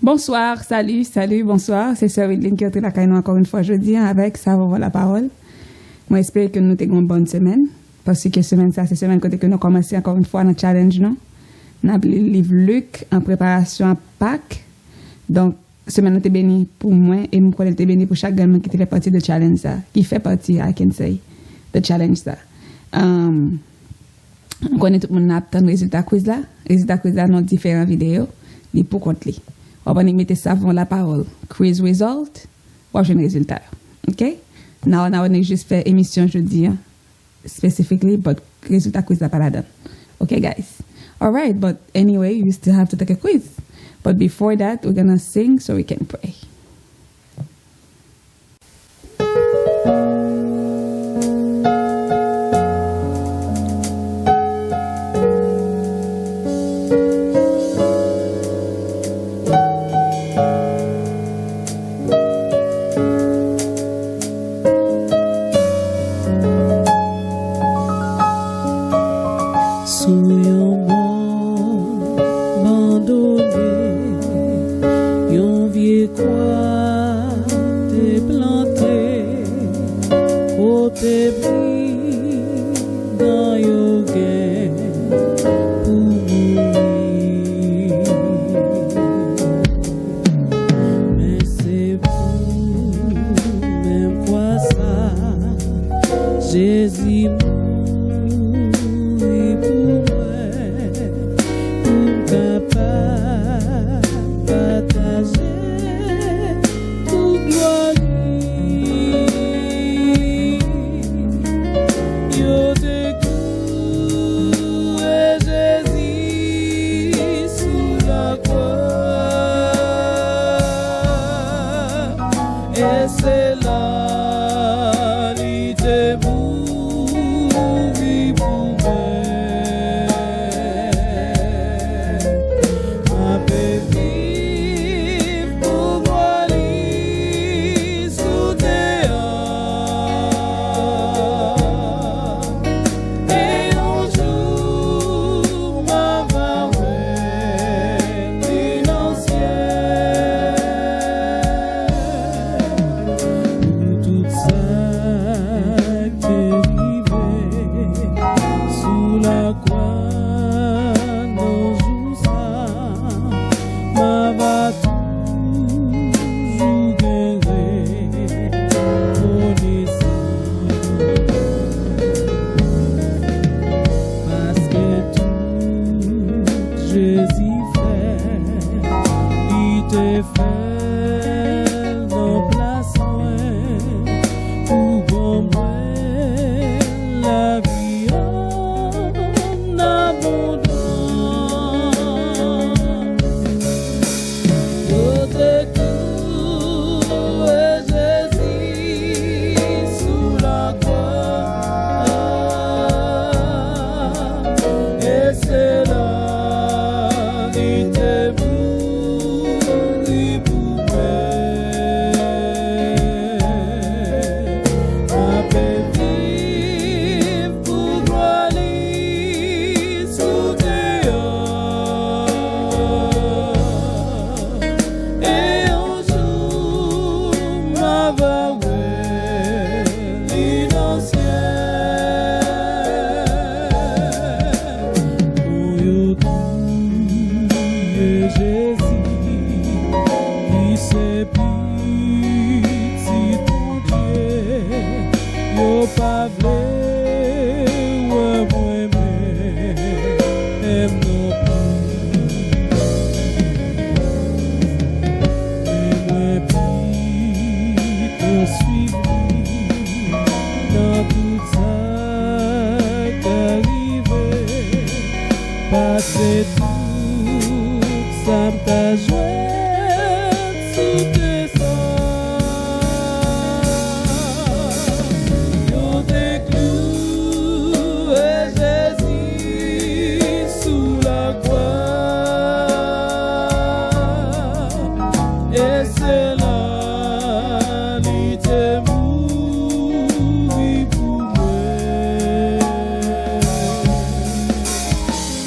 Bonsoir, salut, bonsoir. C'est Sœur Edline qui est la caille encore une fois jeudi avec Ça va la parole. Moi, j'espère que nous avons une bonne semaine. Parce que semaine ça, c'est semaine côté que nous commençons encore une fois notre challenge, non? Nous avons le livre Luc en préparation à Pâques. Donc, semaine nous est béni pour moi et nous croyons être béni pour chaque gamin qui fait partie de challenge ça, qui fait partie, I can say, de challenge ça. On connaît tout le monde attend le résultat quiz là. Résultat quiz là dans différentes vidéos. Et pour compte les. On va mettre ça avant la parole. Quiz result. Ou j'ai un résultat. OK? Now, on a juste fait émission jeudi, hein, specifically, but résultat quiz là pas la donne. OK, guys? All right, but anyway, you still have to take a quiz. But before that, we're going to sing so we can pray.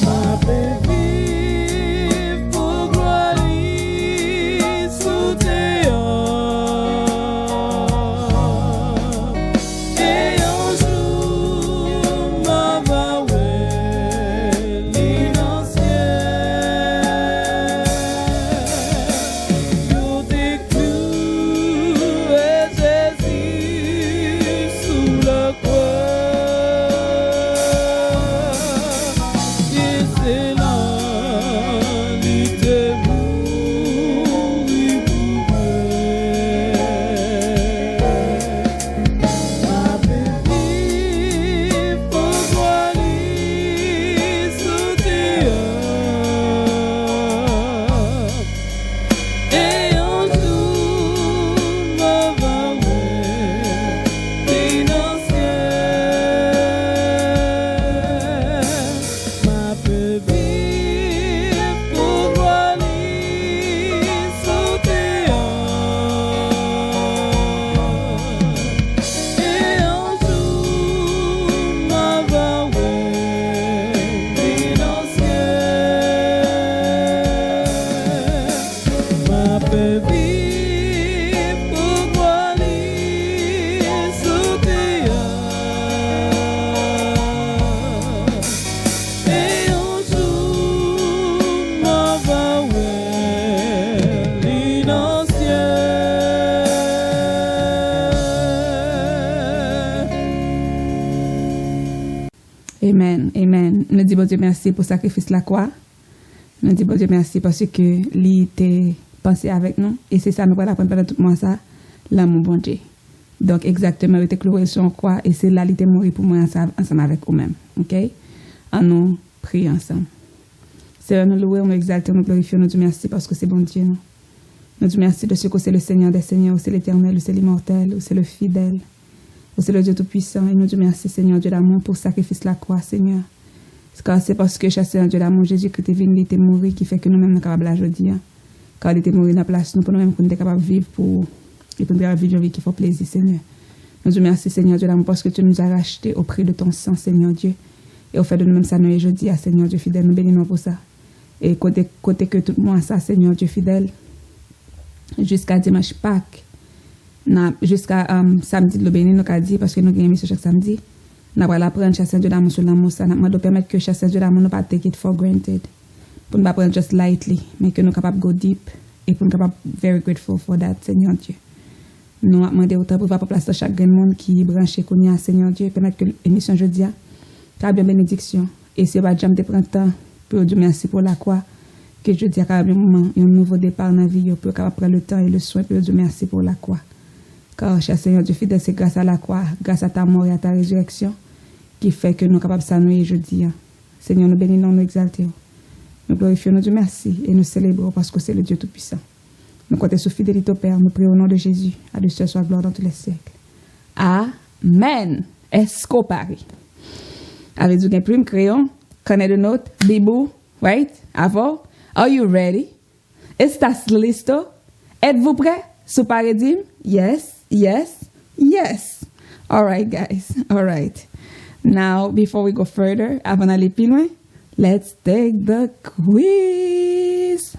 My baby, pour gloire. Amen. Nous disons bon Dieu merci pour le sacrifice de la croix. Nous disons bon Dieu merci parce que lui était pensé avec nous. Et c'est ça, nous allons apprendre pendant tout le monde ça, l'amour bon Dieu. Donc exactement, il était cloué sur la croix et c'est là qu'il était mort pour moi ensemble avec vous-même. OK? En nous prions ensemble. Seigneur, nous louons, nous exaltons, nous glorifions, nous disons merci parce que c'est bon Dieu. Nous disons merci de ce que c'est le Seigneur des Seigneurs, c'est l'Éternel, c'est l'immortel, c'est le fidèle, c'est le Dieu Tout-Puissant. Et nous disons merci, Seigneur, Dieu d'amour, pour le sacrifice de la croix, Seigneur. Car c'est parce que, cher Seigneur, Dieu d'amour, Jésus-Christ est venu, il était mort, qui fait que nous-mêmes nous sommes capables aujourd'hui. Car il était mort dans la place, nous, pour nous-mêmes, nous sommes capables de vivre pour vivre une vie qui fait plaisir, Seigneur. Nous disons merci, Seigneur, Dieu d'amour, parce que tu nous as rachetés au prix de ton sang, Seigneur Dieu. Et au fait de nous-mêmes, ça nous est aujourd'hui, Seigneur Dieu fidèle, nous bénissons pour ça. Et côté que tout le monde ça, Seigneur Dieu fidèle, jusqu'à dimanche Pâques, jusqu'à samedi, le béni, nous avons dit, parce que nous avons une mission chaque samedi, nous allons apprendre chaque Dieu d'amour sur l'amour, ça nous doit permettre que chaque Dieu d'amour ne pas take it for granted, pour ne pas prendre just lightly, mais que nous sommes capables de go deep, et pour nous capables very grateful for that, Seigneur Dieu. Nous avons demandé autant pour pas placer chaque monde qui est branché, qu'on a, Seigneur Dieu, permettre que l'émission jeudi a bien bénédiction, et c'est pas jamais de prendre temps. Pour Dieu merci pour la croix, que je dis à un moment, un nouveau départ dans la vie, pour prendre le temps et le soin, pour Dieu merci pour la croix. Car, cher Seigneur Dieu fidèle, c'est grâce à la croix, grâce à ta mort et à ta résurrection, qui fait que nous sommes capables de s'ennuyer jeudi. Seigneur, nous bénissons, nous exaltons. Nous glorifions, nous Dieu merci, et nous célébrons parce que c'est le Dieu Tout-Puissant. Nous comptons sur fidélité au Père, nous prions au nom de Jésus, à Dieu soit gloire dans tous les siècles. Amen. Est-ce qu'on parie? Avec du plume, crayon, carnet de notes, bibou, right? Avant, are you ready? ¿Estás listo? Êtes-vous prêts? Sous paradigme? Yes, yes, yes. All right, guys. All right. Now, before we go further, avant d'aller plus loin, let's take the quiz.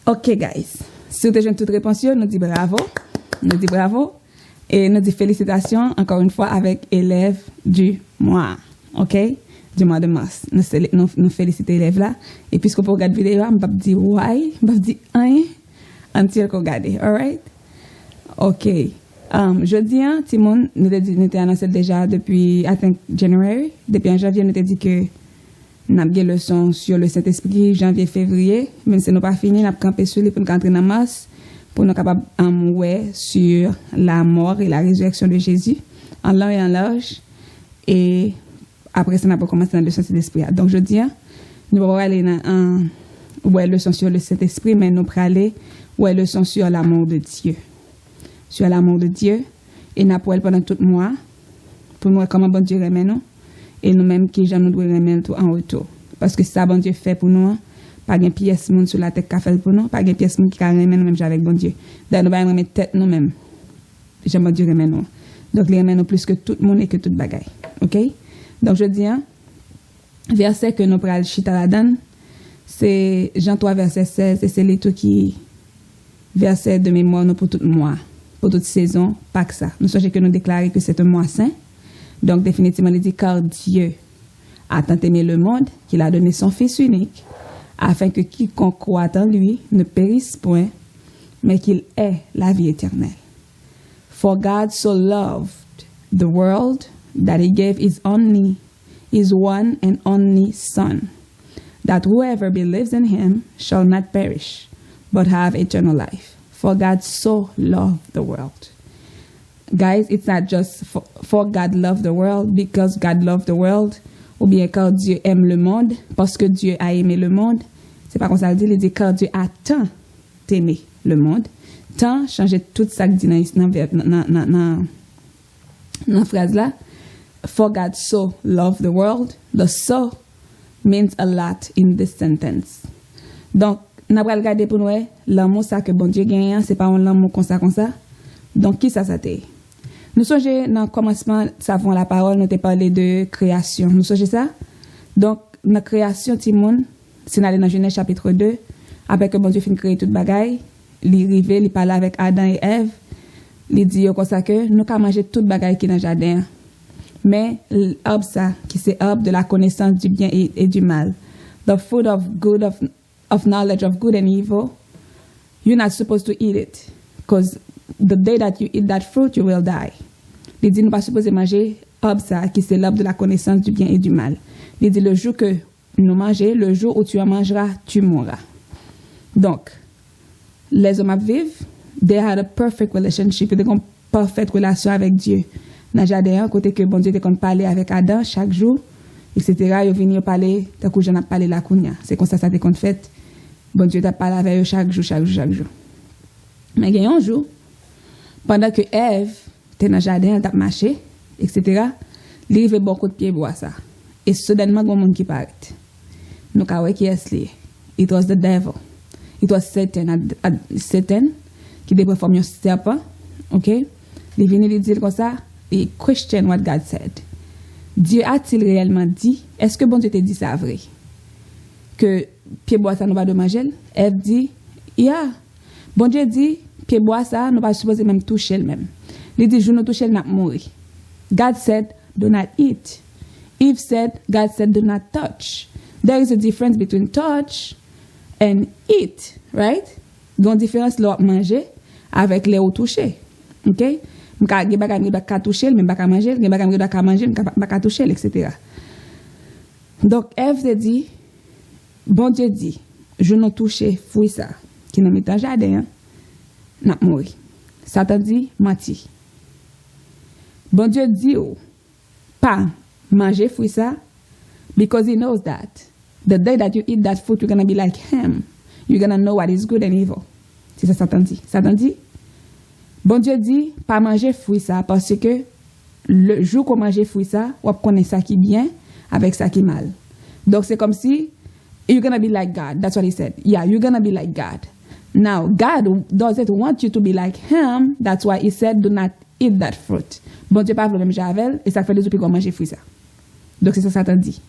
OK, guys. Si vous avez toute réponse, nous dit bravo. Nous dit bravo. Et nous dit félicitations, encore une fois, avec élève du mois. OK? Du mois de mars. Nous félicitons l'élève là. Et puisque vous regardez la vidéo, je ne vais pas dire why, je ne vais pas dire rien, until vous regardez. All right? OK. Jeudi, Timon, nous avons annoncé déjà depuis, I think, January. Depuis en janvier, nous avons dit que nous avons des leçons sur le Saint-Esprit, janvier, février. Même si nous n'avons pas fini, nous avons campé sur lui pour nous entrer dans mars, pour nous capables sur la mort et la résurrection de Jésus, en long et en large. Et après ça, nous avons commencé dans le Saint-Esprit. Donc, je dis, nous allons aller dans leçon sur le Saint-Esprit, mais nous allons aller leçon sur l'amour de Dieu. Sur l'amour de Dieu. Et nous allons pendant tout le mois, pour nous comment bon Dieu remet nous. Et nous-mêmes qui nous devons remettre en retour. Parce que ça, bon Dieu fait pour nous, pas de pièce monde sur la tête qui fait pour nous, pas de pièce monde qui remet nous-mêmes avec bon Dieu. D'ailleurs, nous allons remettre tête nous-mêmes. J'aime bon Dieu remet nous. Donc, les remet nous plus que tout le monde et que toute bagaille. OK? Donc, je dis, verset que nous prenons chita la donne, c'est Jean 3, verset 16, et c'est les tout qui verset de mémoire nous pour tout mois. pour toute saison, pas que ça. Nous songez que nous déclarer que c'est un mois saint. Donc, définitivement, il dit, car Dieu a tant aimé le monde qu'il a donné son Fils unique, afin que quiconque croit en lui ne périsse point, mais qu'il ait la vie éternelle. For God so loved the world that he gave his one and only Son, that whoever believes in him shall not perish, but have eternal life. For God so loved the world. Guys, it's not just for God loved the world, because God loved the world, ou bien car Dieu aime le monde, parce que Dieu a aimé le monde. C'est pas comme ça, il dit car Dieu a tant aimé le monde. Tant changer tout ça que dit dans la phrase là. For God so loved the world. The so means a lot in this sentence. Donc, nous allons regarder pour nous, l'amour ça que bon Dieu gagne, c'est pas un amour comme ça. Donc, qui ça t'est? Nous songez dans le commencement, savons la parole, nous t'ai parlé de création. Nous songez ça? Donc, dans la création, Timon, c'est dans Genèse chapitre 2, après que bon Dieu finit créer toute bagaille, il rivé, il parle avec Adam et Ève, il dit comme ça que nous avons mangé toute bagaille qui est dans le jardin. Mais l'arbre ça, qui c'est l'arbre de la connaissance du bien et du mal, the fruit of knowledge of good and evil, you're not supposed to eat it, because the day that you eat that fruit, you will die. Il dit nous pas supposé manger l'arbre ça, qui c'est l'arbre de la connaissance du bien et du mal. Il dit le jour que nous mangeons, le jour où tu en mangeras, tu mourras. Donc, les hommes vivent, they had a perfect relationship, ils ont une parfaite relation avec Dieu. Dans le jardin, côté que bon Dieu te compte parler avec Adam chaque jour, etc. Ils viennent parler, tant que j'en ai parlé la kounia. C'est comme ça te compte fait. Bon Dieu t'a parlé avec eux chaque jour. Mais il y a un jour, pendant que Ève était dans le jardin, elle t'a marché, etc., il arrive bon coup de pied bois ça. Et soudainement, il y a un monde qui paraît. Nous avons qui est lié. It was the devil. It was Satan qui devait former un serpent. OK? Il vient lui dire comme ça, et question what God said. Dieu a-t-il réellement dit? Est-ce que bon Dieu te dit ça vrai? Que pied bois ça nous va de manger? Ève dit, yeah. Bon Dieu dit, pied bois ça nous va supposer même toucher même. Il dit, je nous toucher n'a mourir. God said, do not eat. Eve said, God said, do not touch. There is a difference between touch and eat, right? Donc, différence là, manger avec les ou toucher. OK? Je pas toucher, mais pas manger, je pas manger, pas toucher, etc. Donc, Ève te dit, bon Dieu dit, je ne touche fruit ça, qui n'a mis dans le jardin, n'a mourir. Satan dit, menti. Bon Dieu dit, pas manger fruit ça, because he knows that the day that you eat that fruit, you're going to be like him. You're going to know what is good and evil. C'est ça Satan dit. Satan dit, bon Dieu dit, pas manger fruit ça, parce que le jour qu'on mange fruit ça, on connaît ça qui est bien avec ça qui est mal. Donc c'est comme si, you're going to be like God. That's what he said. Yeah, you're going to be like God. Now, God doesn't want you to be like him. That's why he said, do not eat that fruit. Bon Dieu pas le même javel, et ça fait des jours qu'on mange fruit ça. Donc c'est ça Satan dit.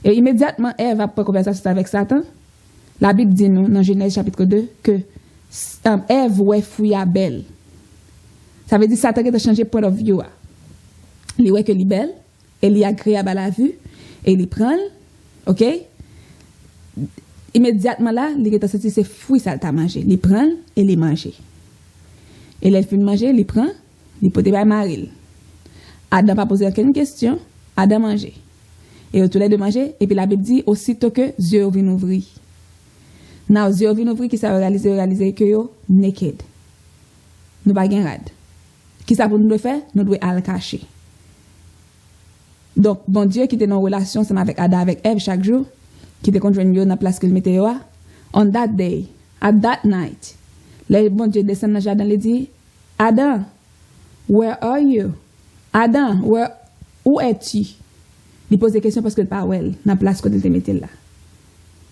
Et immédiatement, Ève a pris conversation avec Satan. La Bible dit nous, dans Genèse chapitre 2, que Ève ouais fruit à belle. Ça veut dire que Satan a changé point of view. Il voit que il est belle, et il est agréable à la vue, et il prend, ok? Immédiatement là, il est sorti ses fruits ça t'a mangé. Il prend et il mange. Et il finit de manger, il prend, il peut pas marier. Adam pas posé aucune question, Adam manger. Et tous les deux manger, et puis la Bible dit aussitôt que yeux viennent ouvrir. Now yeux viennent ouvrir qui ça réaliser que yo naked. Nous pas gain rad. Qui ça pour nous faire? Nous devons aller cacher. Donc bon Dieu qui était en relation avec Adam avec Ève chaque jour, qui était conjoint yo dans place que mettait yo, on that day, at that night, le bon Dieu descend dans le jardin et dit, Adam, where are you? Adam, où es-tu? Il pose des questions parce que le pas well dans place côté de mettait là.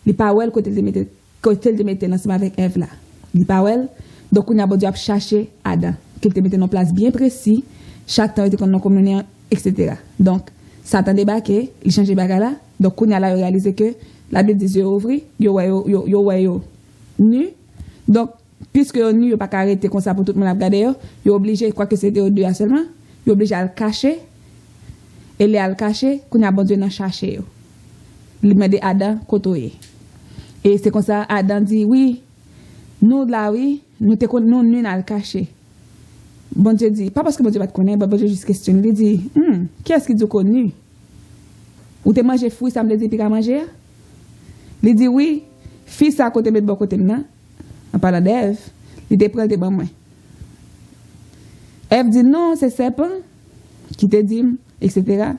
Il pas well côté de mettait ensemble avec Ève là. Il pas well, donc on a bon Dieu chercher Adam, qu'il te mettait en place bien précis, chaque temps il était en communion, etc. Donc Satan débarqué, il change bagarre là, donc on a là réalisé que la Bible dit yeux ouverts, yo nu. Donc puisque on n'y pas arrêter comme ça pour tout le monde à regarder, il est obligé, quoi que c'était au deux seulement, il est obligé à le cacher. Et les à le cacher, qu'on a bon Dieu dans chercher. Il met des Adam côtoyer. Et c'est comme ça, Adam dit, oui, nous là, oui, nous dans le cacher. Bon Dieu dit, pas parce que bon Dieu va te connaître, bon Dieu juste questionne, il dit, qui est-ce qui te connu? Ou te mangé fruit, ça me dit, puis qu'à manger? Il dit, oui, fils à côté, mais de bon côté, non? En parlant d'Ève, il te prend des bon moi. Ève dit, non, c'est serpent qui te dit, etc.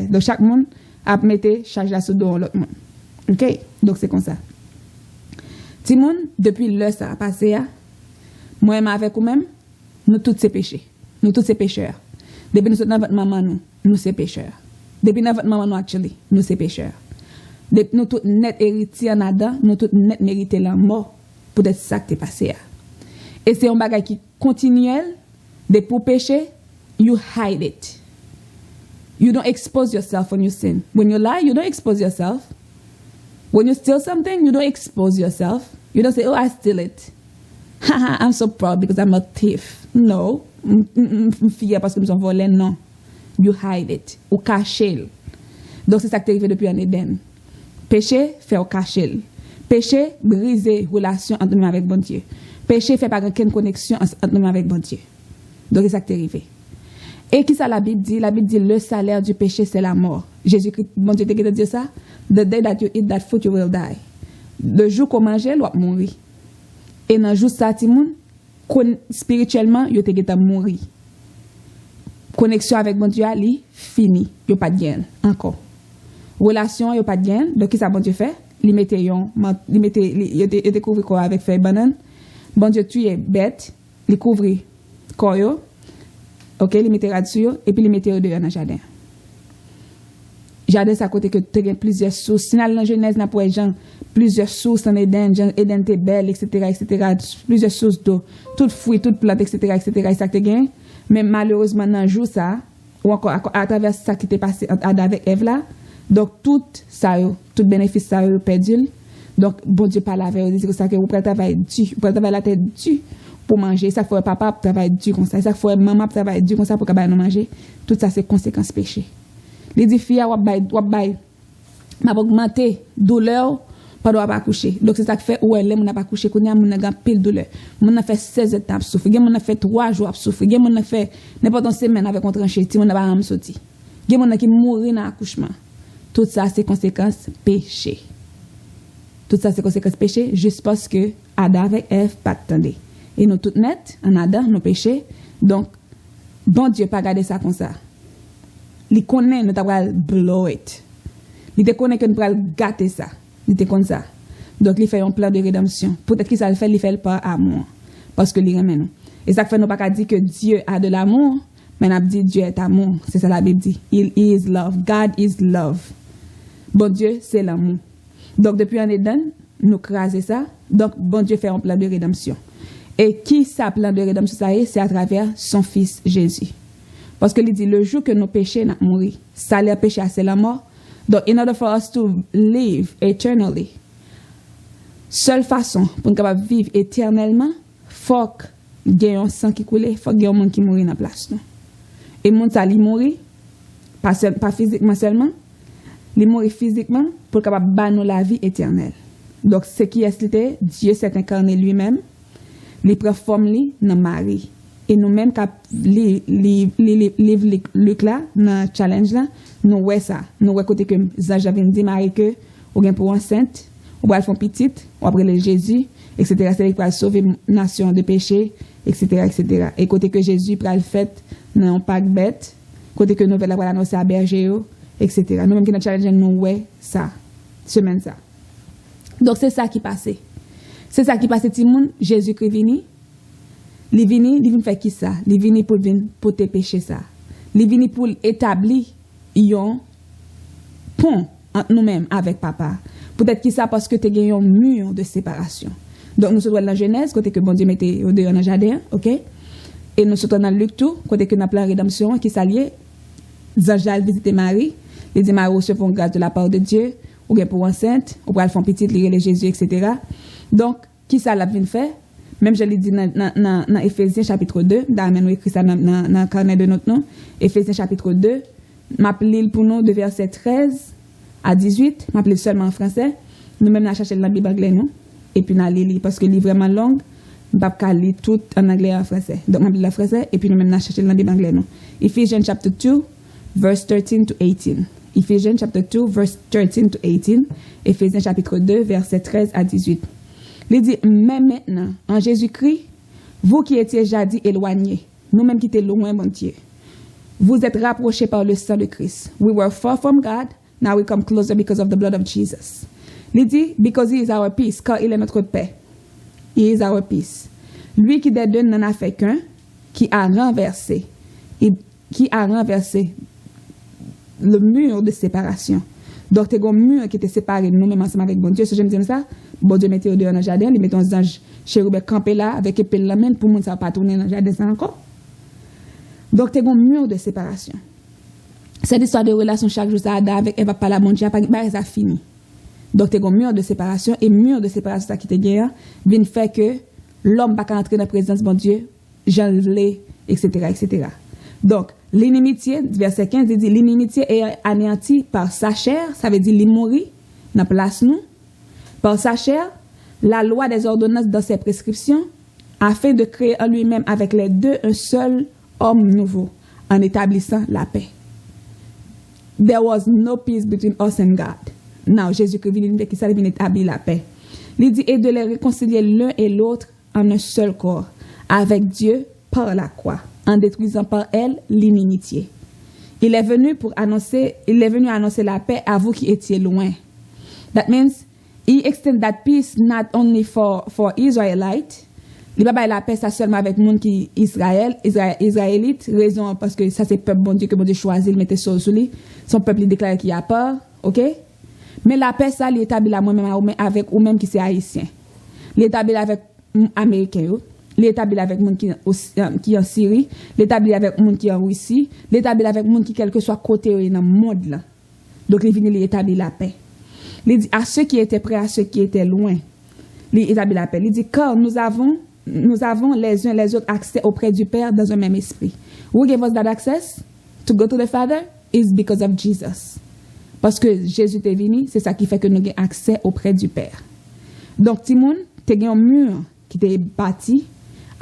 Donc chaque monde a mettre charge la sous dos l'autre monde. OK? Donc c'est comme ça. Timon, depuis l'heure ça a passé, moi et avec vous-même, nous tous ces péchés. Nous tous ces pécheurs. Depuis nous sommes dans votre maman, nous ces pécheurs. Depuis dans votre maman, nous ces pécheurs. Depuis nous tous net héritiers en Adam, nous tous net mériter la mort pour être ça qui est passé. Et c'est un bagage qui continuel, de pour pécher, you hide it. You don't expose yourself when you sin. When you lie, you don't expose yourself. When you steal something, you don't expose yourself. You don't say, oh, I steal it. Haha, I'm so proud because I'm a thief. No. I'm fier parce que nous sommes volés. Non. You hide it. Ou cacher. Donc c'est ça qui est arrivé depuis en Éden. Péché, fait au cacher. Péché, briser relation entre nous avec bon Dieu. Péché, fait pas aucune connexion entre nous avec bon Dieu. Donc c'est ça qui est arrivé. Et qui ça la Bible dit? La Bible dit le salaire du péché c'est la mort. Jésus-Christ, bon Dieu, te dit ça? The day that you eat that food, you will die. Le jour qu'on mange, tu vas mourir. Et dans le jour ça, spirituellement, tu vas mourir. Connexion avec bon Dieu, elle fini. Tu pas de gain encore. Relation, tu pas de gain. Donc, qui ça, bon Dieu fait? Il découvre quoi avec feuille banane. Bon Dieu, tu es bête. Il couvre quoi? OK, il mettait là-dessus et puis il mettait au-dehors dans le jardin. Jardin, c'est à côté que tu as plusieurs sources. Si dans la Genèse, n'a pas plusieurs sources en Éden, Éden t'es belle, etc., plusieurs sources d'eau, toutes fruits, toutes plantes, etc., et ça que tu as. Mais malheureusement, dans le jour ça, ou encore à travers ça qui t'est passé avec Ève là, donc tout ça, tout bénéfice ça, perdu. Donc, bon Dieu parle avec eux, c'est ça que vous prenez travail dur, vous prenez travail la tête dure pour manger. Ça faut papa travailler dur comme ça, ça faut maman travailler dur comme ça pour que nous manger. Tout ça c'est conséquences péché. Les dit fille m'a augmenté douleur pendant pas coucher. Donc c'est ça qui fait où elle n'a pas couché, qu'on a mon grand pile douleur. Mon a fait 16 étapes souffrir, mon a fait 3 jours souffrir, mon a fait n'importe une semaine avec un tranché, mon a pas sorti. Mon a qui mourir dans accouchement. Tout ça c'est conséquences péché. Tout ça c'est conséquences péché juste parce que Adam avec Ève pas attendait. Et nous toutes net en Adam nos péchés. Donc bon Dieu pas garder ça comme ça. Il connaît nous t'a blow it. Il te connaît que nous pral gâter ça. Il te connaît ça. Donc il fait un plan de rédemption. Peut-être qu'il ça le fait, il fait le par amour parce que il aime nous. Et ça fait nous pas dire que Dieu a de l'amour, mais on a dit Dieu est amour. C'est ça la Bible dit. Il is love. God is love. Bon Dieu, c'est l'amour. Donc depuis en Éden, nous craser ça. Donc bon Dieu fait un plan de rédemption. Et qui ça plan de rédemption ça est, c'est à travers son fils Jésus. Parce que il dit le jour que nos péchés n'a mouru, salaire péché c'est la mort. Donc in order for us to live eternally, seule façon pour nous capable vivre éternellement, faut qu'il y ait un sang qui coule, faut qu'il y ait un monde qui mourit dans place nous. Et monde ça li mourir pas physiquement seulement, il mourir physiquement pour capable ba nous la vie éternelle. Donc ce qui est Dieu s'est incarné lui-même, il prend forme li dans Marie. Et nous-mêmes, quand livre Luc là, dans le challenge là, nous voyons ça. Nous voyons côté que j'avais dit, Marie, que, ou bien pour enceinte, ou bien pour petite, ou après le Jésus, etc. C'est pour sauver la nation de péché, etc., etc. Et côté que Jésus pour le fait dans un pack bête, côté que nous allons annoncer à berger, etc. Nous-mêmes qui nous challenge, nous voyons ça, semaine ça. Donc c'est ça qui passait. C'est ça qui passait, Timon, Jésus-Christ vini. Il vient faire qui ça? Il vient pour te pécher ça. Il vient pour établir un pont entre nous-mêmes avec papa. Peut-être qui ça parce que tu as un mur de séparation. Donc nous sommes dans la Genèse, côté que bon Dieu mettait au dehors dans le jardin, ok? Et nous sommes dans Luc tout, côté que nous avons la rédemption qui s'allie. Zanjal visite Marie. Il dit Marie recevons grâce de la part de Dieu, ou bien pour enceinte, ou pour faire petit, lire Jésus, etc. Donc, qui ça l'a vient faire? Même je l'ai dit dans Éphésiens chapitre 2, d'ailleurs, nous écrit ça dans le carnet de notre nom. Éphésiens chapitre 2, m'appelez pour nous de verset 13 à 18, m'appelez seulement en français. Nous-mêmes, nous cherchons la Bible anglais, non? Et puis, nous allons parce que le livre est vraiment long, nous ne pouvons pas lire tout en anglais et en français. Donc, m'appelez le français, et puis nous-mêmes, nous cherchons la Bible anglais, non? Ephesians chapter 2, verse 13 to 18. Ephesians chapter 2, verse 13 to 18. Éphésiens chapitre 2, verset 13 à 18. Il dit, mais maintenant, en Jésus-Christ, vous qui étiez jadis éloignés, nous-mêmes qui étions loin, mon Dieu, vous êtes rapprochés par le sang de Christ. We were far from God, now we come closer because of the blood of Jesus. Il dit, because he is our peace, car il est notre paix. He is our peace. Lui qui des deux n'en a fait qu'un, qui a renversé le mur de séparation. Donc, il y a un mur qui était séparé de nous-mêmes ensemble avec bon Dieu. Si je me dis ça, bon Dieu mettait au dehors dans le jardin, il mettait un ange chérubin campé là, avec épée la main, pour ne pas tourner dans le jardin, ça encore. Donc, il y a un mur de séparation. Cette histoire de relation chaque jour, ça Adam avec Eva par la bon Dieu, ça fini. Donc, il y a un mur de séparation, et mur de séparation, ça qui te guère, vient faire que l'homme ne peut pas entrer dans la présence de bon Dieu, j'enlève, etc., etc. Donc, l'inimitié, verset 15, il dit, l'inimitié est anéantie par sa chair, ça veut dire mourir dans la place nous, par sa chair, la loi des ordonnances dans ses prescriptions, afin de créer en lui-même avec les deux un seul homme nouveau, en établissant la paix. There was no peace between us and God. Now, Jésus-Christ vient qui s'est établir la paix. Il dit, et de les réconcilier l'un et l'autre en un seul corps, avec Dieu par la croix, en détruisant par elle l'inimitié. Il est venu annoncer la paix à vous qui étiez loin. That means he extend that peace not only for Israelites. Il va pas la paix ça seulement avec monde qui Israélite, raison parce que ça c'est peuple bon Dieu que bon Dieu choisit, il mettait sur lui, son peuple il déclare qu'il y a peur, OK? Mais la paix ça il établit la moi-même avec ou même qui c'est haïtien. Il établit avec américain. L'établit avec monde qui est en Syrie, l'établit avec monde qui est en Russie, l'établit avec monde qui quel que soit côté dans le monde là. Donc il vient établir la paix. Il dit à ceux qui étaient près, à ceux qui étaient loin, il établit la paix. Il dit car nous avons les uns les autres accès auprès du Père dans un même esprit. Who gave us that access to go to the Father is because of Jesus. Parce que Jésus est venu, c'est ça qui fait que nous avons accès auprès du Père. Donc Timoun, tu as un mur qui t'est bâti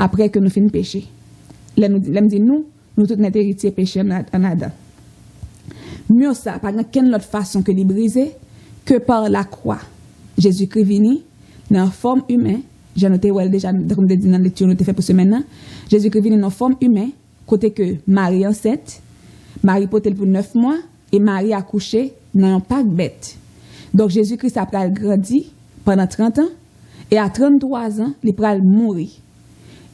après que nous finissons péché. Nous tous notre héritier péché en Adam. Mieux ça, par quelle autre façon que de briser que par la croix. Jésus-Christ vini dans forme humaine. J'ai noté déjà comme dit dans la lecture nous fait pour ce maintenant. Jésus-Christ vini dans forme humaine côté que Marie enceinte, Marie portait pour 9 mois et Marie accouché dans un pack bête. Donc Jésus-Christ après grandi pendant 30 ans et à 33 ans, il va mourir.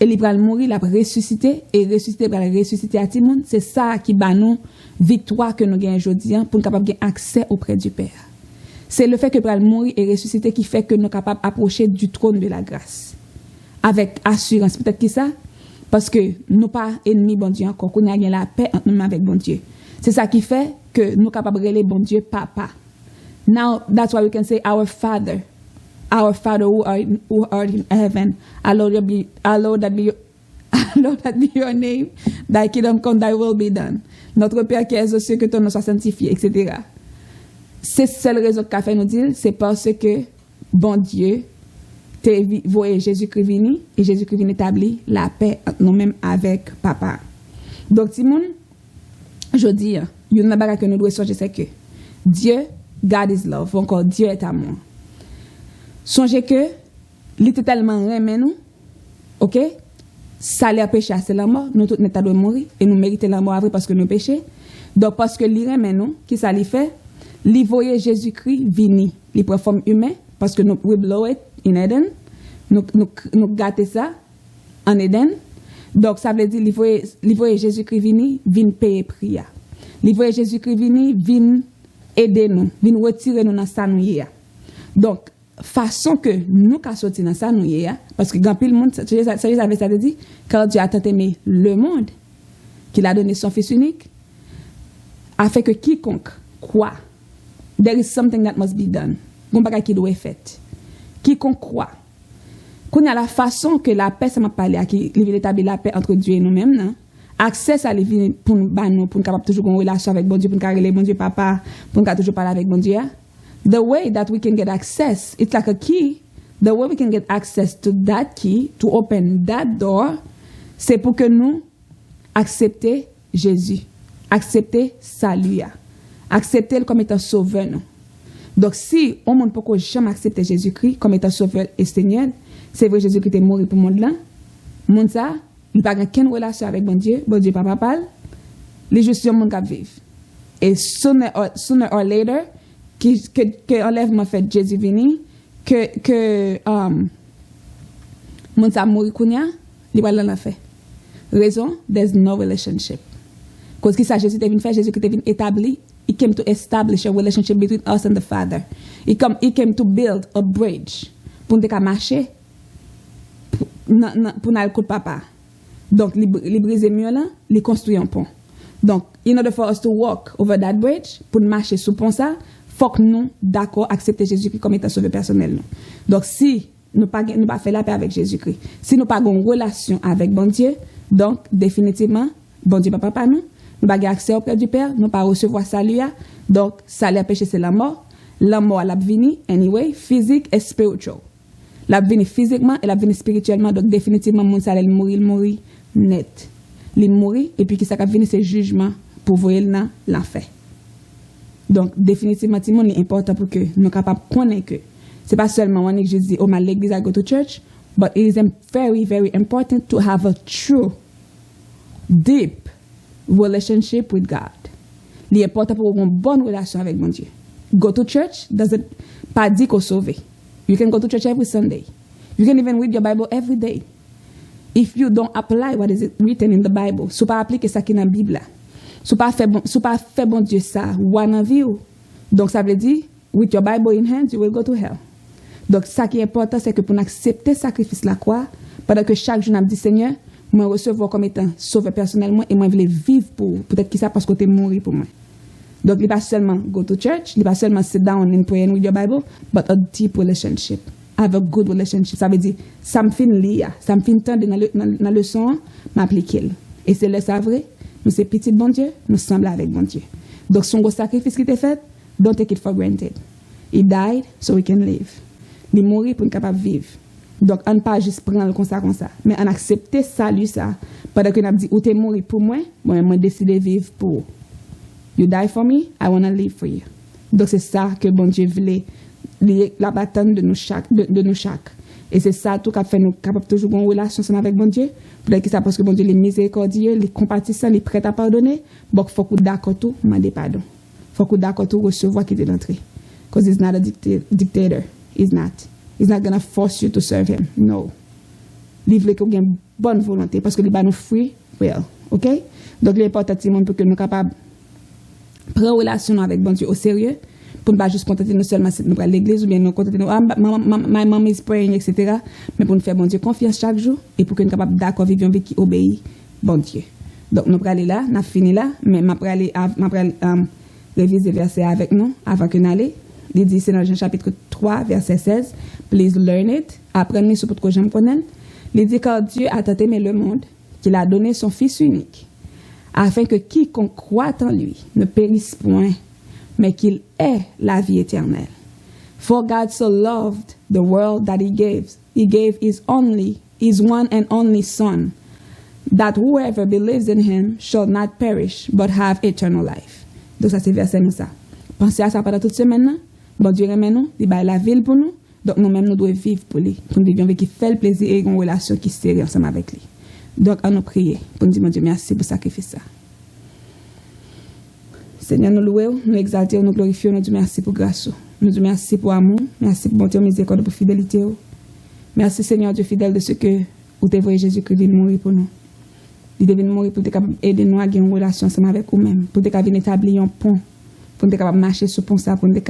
Et il va mourir, il va ressusciter et ressusciter pour ressusciter à tout le monde. C'est ça qui bat nous victoire que nous gagnons aujourd'hui pour nous capable d'avoir accès auprès du Père. C'est le fait que va mourir et ressusciter qui fait que nous sommes capables d'approcher du trône de la grâce. Avec assurance. Peut-être que ça, parce que nous pas ennemis bon Dieu encore, qu'on a gagné la paix entre nous avec bon Dieu. C'est ça qui fait que nous sommes capables de relayer bon Dieu papa. Now, that's why we can say our Father. Our Father who art in heaven, hallowed that be your name, thy kingdom come, thy will be done. Notre Père qui est aux cieux, que ton nom soit sanctifié, etc. C'est seule raison qu'a fait nous dire, c'est parce que, bon Dieu, voyé Jésus-Christ venu, et Jésus-Christ venu établir la paix entre nous-mêmes avec Papa. Donc, Timon, je dis, il y a une chose que nous devons changer, c'est que Dieu, God is love, encore Dieu est amour. Songez que, il était tellement aimé nous, ok? Ça l'a péché, c'est la mort, nous tous nous devons mourir, et nous méritons la mort parce que nous péchons. Donc, parce que l'il aimé nous, qui ça lui fait? L'il voyait Jésus-Christ venir, il prend forme humaine, parce que nous, we blow it in Eden, nous gâtons ça en Eden. Donc, ça veut dire, l'il voyait Jésus-Christ venir, vient payer prière. L'il voyait Jésus-Christ venir, vient aider nous, vient retirer nous dans sa nouille. Donc, façon que nous qu'à sortir dans ça nous parce que grand pile monde ça avait ça dit quand Dieu a tant aimé le monde qu'il a donné son fils unique a fait que quiconque croit there is something that must be done gon bagay qui doit être fait quiconque croit Qu'on y a la façon que la paix, ça m'a parlé, qui établit la paix entre Dieu et nous-mêmes, non? Accès à les pour nous, pour nous capable toujours une relation avec bon Dieu, pour nous carrer bon Dieu papa, pour nous toujours parler avec bon Dieu. The way that we can get access, it's like a key. The way we can get access to that key, to open that door, c'est pour que nous accepter Jésus, accepter salut, accepter le comme étant sauveur. Non? Donc si on ne peut jamais accepter Jésus-Christ comme étant sauveur et Seigneur, c'est vrai Jésus-Christ est mort pour le monde là, monde ça, il n'a pas aucune relation avec bon Dieu papa parle, les juste un monde qui vivent. Et sooner or later, que enlèvement fait Jésus venu, que monde ça mourir kounya, il va l'en faire. Raison, there's no relationship. Parce que ça Jésus est venu faire, Jésus est venu établir, he came to establish a relationship between us and the Father. He came to build a bridge pour nous marcher pour n'aller coup de papa. Donc les briser mur là, les construire un pont. Donc in order for us to walk over that bridge, pour marcher sous pont ça, faut que nous d'accord accepter Jésus-Christ comme étant sauveur personnel. Donc si nous pas faire la paix avec Jésus-Christ, si nous pas une relation avec bon Dieu, donc définitivement bon Dieu papa pas nous pas accès auprès du Père, nous pas recevoir salut. Donc salut péché c'est la mort. La mort elle a venu anyway, physique et spiritual. La venu physiquement et la venu spirituellement, donc définitivement mon ça il mourir net. Il mourir et puis qui ça va venir c'est jugement pour voir dans l'enfer. Donc définitivement c'est important pour que nous capable connaître que c'est pas seulement on que Jésus dit oh my l'église I go to church, but it is very very important to have a true deep relationship with God. Il est important pour avoir une bonne relation avec mon Dieu. Go to church doesn't pas dire qu'on sauve. You can go to church every Sunday. You can even read your Bible every day. If you don't apply what is written in the Bible, si pas appliquer ça qui est dans la Bible, si pas fait bon Dieu ça, one of you. Donc ça veut dire, with your Bible in hand, you will go to hell. Donc ça qui est important, c'est que pour accepter le sacrifice de la croix, pendant que chaque jour, on dit Seigneur, moi recevoir comme étant sauveur personnellement et moi je veux vivre pour peut-être que ça parce que tu es mort pour moi. Donc, il n'est pas seulement go to church, il n'est pas seulement sit down and pray and read your Bible, but a deep relationship. Have a good relationship. Ça veut dire, ça me fait lire, ça me fait entendre dans la leçon, m'appliquer. Et c'est le ça vrai, nous sommes petits bon Dieu, nous semblons avec bon Dieu. Donc, son gros sacrifice qui était fait, don't take it for granted. He died so we can live. Il est mort pour nous capable de vivre. Donc, on ne pas juste prendre comme ça, mais on accepter salut ça. Pendant que nous avons dit, ou tu es mort pour moi, moi, je décide de vivre pour. You die for me, I want to live for you. Donc c'est ça que bon Dieu voulait, la bataille de nous chaque. Et c'est ça tout qui fait nous capables toujours une relation avec bon Dieu. Peut-être que ça parce que bon Dieu est miséricordieux, il est compatissant, il est prêt à pardonner. Donc faut que d'accord tout, demander pardon. Faut que d'accord tout recevoir qui est l'entrée. Because he's not a dictator. He's not. He's not gonna force you to serve him. No. Il veut que vous ayez une bonne volonté parce que il va nous free will. OK? Donc l'important c'est pour que nous capables prendre relation avec bon Dieu au sérieux pour ne pas juste contenter nous seulement si nous à l'église ou bien nous contenter nous my mom is praying etc. mais pour nous faire bon Dieu confiance chaque jour et pour que nous capable d'accord vivre une vie qui obéit bon Dieu. Donc nous aller là, n'a fini là, mais m'après aller réviser verset avec nous avant que n'aller. Il dit c'est dans Jean chapitre 3 verset 16, please learn it, apprenez ce pour que j'aime connaître. Il dit car Dieu a tant aimé le monde qu'il a donné son fils unique afin que quiconque croit en lui ne périsse point, mais qu'il ait la vie éternelle. For God so loved the world that he gave his one and only Son, that whoever believes in him shall not perish, but have eternal life. Donc ça c'est verset comme ça. Pensez à ça pendant toute semaine. Bon Dieu remet nous, il baille la ville pour nous. Donc nous-mêmes nous devons vivre pour lui, pour nous vivre avec qui fait le plaisir et une relation qui sérieuse ensemble avec lui. Donc, à nous prier pour nous dire, mon Dieu, merci pour sacrifier ça. Seigneur, nous louons, nous exaltons, nous glorifions, nous disons merci pour grâce. Nous disons merci pour amour, merci pour bonté, miséricorde, pour fidélité. Merci, Seigneur Dieu fidèle, de ce que vous t'envoyez Jésus-Christ de mourir pour nous. Il devait mourir pour aider nous à avoir une relation ensemble avec nous-mêmes, pour venir établir un pont, pour nous marcher sur le pont, pour nous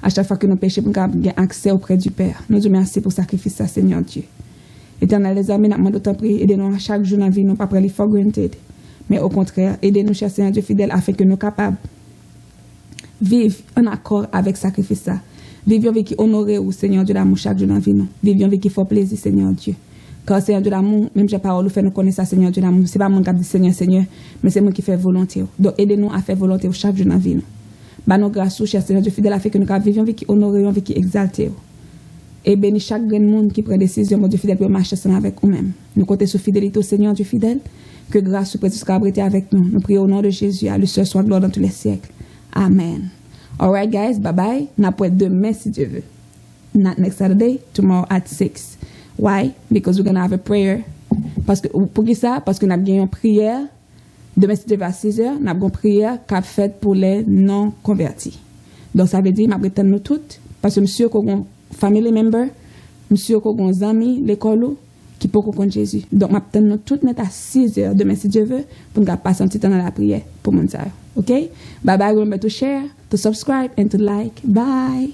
à chaque fois que nous péchons, pour nous avoir accès auprès du Père. Nous disons merci pour sacrifier ça, Seigneur Dieu. Éternel, les amis, nous demandons de prier, aidez-nous à chaque jour dans la vie, non pas prendre les for granted, mais au contraire, aidez-nous, cher Seigneur Dieu fidèle, afin que nous soyons capables de vivre en accord avec le sacrifice, Vivons avec qui honorer au Seigneur Dieu l'amour chaque jour dans la vie. Vivons avec qui faire plaisir, Seigneur Dieu. Car Seigneur Dieu l'amour, même j'ai parole, fait nous connaître ça, Seigneur Dieu l'amour. C'est pas mon qui dit Seigneur, Seigneur, mais c'est moi qui fais volonté. Donc aidez-nous à faire volonté chaque jour dans la vie. Bah nos grâces, cher Seigneur Dieu fidèle, a fait que nous vivons avec qui honorer, avec qui exalter. Et bénis chaque grand monde qui prend décision, mon Dieu fidèle, pour marcher ensemble avec nous-mêmes. Nous comptons sur fidélité au Seigneur Dieu fidèle, que grâce ou présence soit avec nous. Nous prions au nom de Jésus, à lui seul soit gloire dans tous les siècles. Amen. Alright guys, bye bye. N'a pas demain si Dieu veut. Not next Saturday, tomorrow at 6. Why? Because we're going to have a prayer. Parce que, pour qui ça? Parce que nous avons une prière. Demain si Dieu veut à 6 heures, nous avons une prière qu'a faite pour les non convertis. Donc ça veut dire, je vais nous toutes. Parce que monsieur, qu'on a family member, monsieur, qu'on a amis, l'école, qui peut connaître Jésus. Donc, je vais nous toutes mettre à 6 heures demain si Dieu veut, pour nous passer un petit temps dans la prière pour mon ça. OK? Bye bye, remember to share, to subscribe, and to like. Bye.